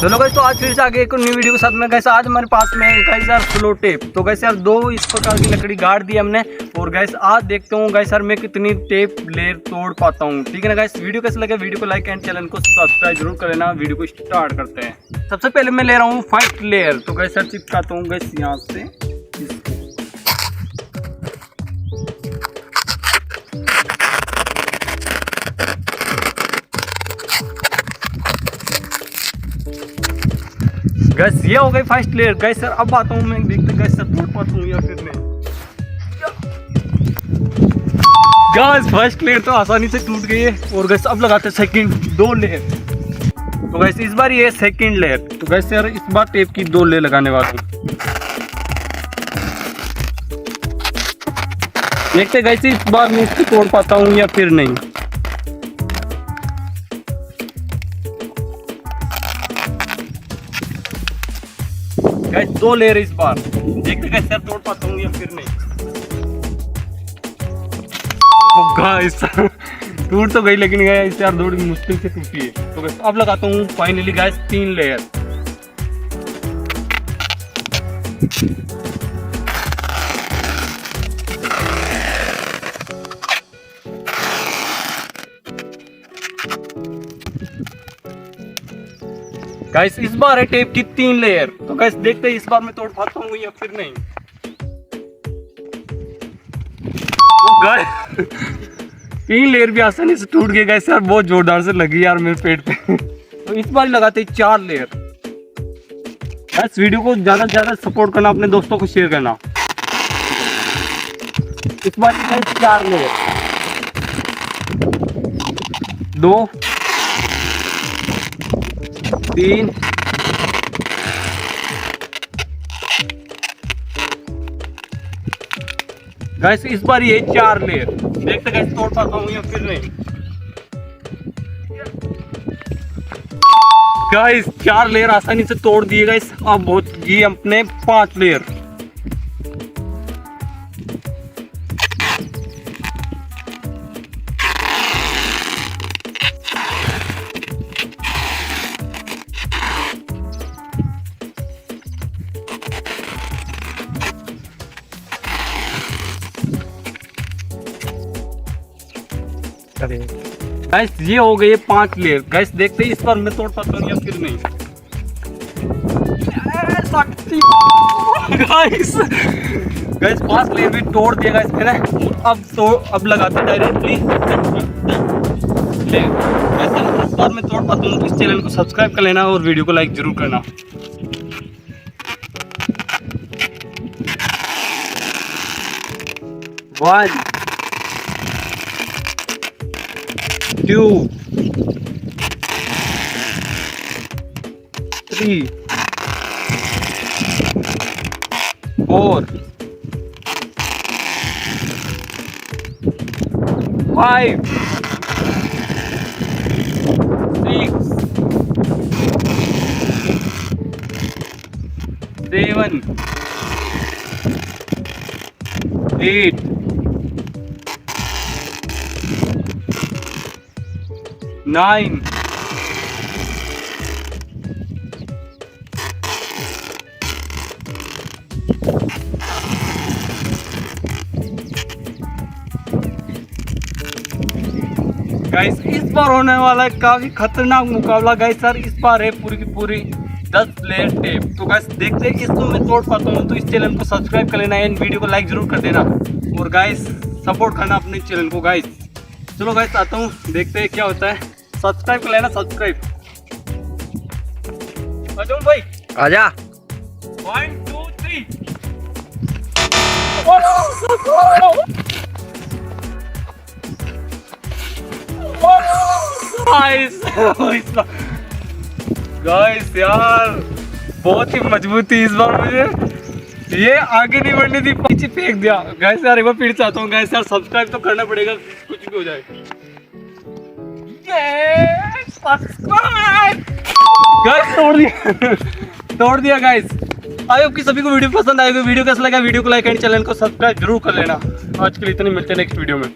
चलो गाइस, तो आज फिर से आगे एक न्यू वीडियो के साथ में। गाइस आज हमारे पास में गाइस यार फ्लो टेप। तो गाइस यार 2 इस प्रकार की लकड़ी गाड़ दी हमने। और गाइस आज देखते हूँ गाइस यार मैं कितनी टेप लेयर तोड़ पाता हूँ। ठीक है ना गाइस, वीडियो कैसा लगे वीडियो को लाइक एंड चैनल को सब्सक्राइब जरूर कर लेना। वीडियो को स्टार्ट करते हैं। सबसे पहले मैं ले रहा हूँ फर्स्ट लेयर। तो गाइस यार चिपकाता हूँ गाइस यहाँ से। गैस ये हो गई फर्स्ट लेयर। गैस सर अब आता हूँ मैं, देखते गैस सर टूट पाता हूँ या फिर नहीं। गैस फर्स्ट लेयर तो आसानी से टूट गई है। और गैस अब लगाते हैं सेकंड 2 लेयर। तो गैस इस बार ये सेकंड लेयर। तो गैस यार इस बार टेप की 2 लेयर लगाने वाला हूँ। देखते गैस इस बार मैं इसको तोड़ पाता हूँ या फिर नहीं। गाइस 2 लेयर इस बार, देखते गाइस यार तोड़ पाता हूँ या फिर नहीं। गाइस टूट तो गई, लेकिन गाइस यार थोड़ी मुश्किल से टूटी है। तो गाइस अब लगाता हूँ फाइनली गाइस 3 लेयर। गाइस इस बार है टेप की 3 लेयर। तो गाइस देखते हैं इस बार मैं तोड़ पाता हूँ या फिर नहीं। गाइस 3 लेयर भी आसानी से टूट गई। गाइस यार बहुत जोरदार से लगी यार मेरे पेट पे। तो इस बार लगाते हैं 4 लेयर। गाइस वीडियो को ज्यादा से ज्यादा सपोर्ट करना, अपने दोस्तों को शेयर करना। इस बार 4 लेयर, 2 3 गाइस इस बार ये 4 लेयर। देखते गाइस तोड़ पाता हूँ या फिर नहीं। गाइस 4 लेयर आसानी से तोड़ दिए गाइस। अब बहुत ये अपने 5 लेयर। गाइस ये हो गए 5 लेयर। गाइस देखते हैं इस बार मैं तोड़ पाता हूँ या फिर नहीं। गाइस 5 लेयर भी तोड़ दिया गाइस मैंने। अब लगाते हैं डायरेक्टली लेयर। गाइस इस बार मैं तोड़ पाता हूँ तो इस चैनल को सब्सक्राइब कर लेना और वीडियो को लाइक जरूर करना। वन 2 3 4 5 6 7 8 9 गाइस इस बार होने वाला है काफी खतरनाक मुकाबला। गाइस सर इस बार है पूरी की पूरी 10 लेयर टेप। तो गाइस देखते हैं इसको मैं तोड़ पाता हूँ तो इस चैनल को सब्सक्राइब कर लेना एंड वीडियो को लाइक जरूर कर देना। और गाइस सपोर्ट करना अपने चैनल को। गाइस चलो गाइस आता हूँ, देखते हैं क्या होता है। सब्सक्राइब कर लेना, सब्सक्राइब। अजूम भाई आजा। 1 2 3 गाइस यार बहुत ही मजबूत थी इस बार। मुझे ये आगे नहीं बढ़नी थी, पीछे फेंक दिया। गाइस यार एक बार फिर चाहता हूँ गाइस यार सब्सक्राइब तो करना पड़ेगा, कुछ भी हो जाए। सब्सक्राइब गाइस तोड़ दिया गाइस। आई होप कि सभी को वीडियो पसंद आएगी। वीडियो कैसा लगा वीडियो को लाइक एंड चैनल को सब्सक्राइब जरूर कर लेना। आज के लिए इतने, मिलते हैं नेक्स्ट वीडियो में।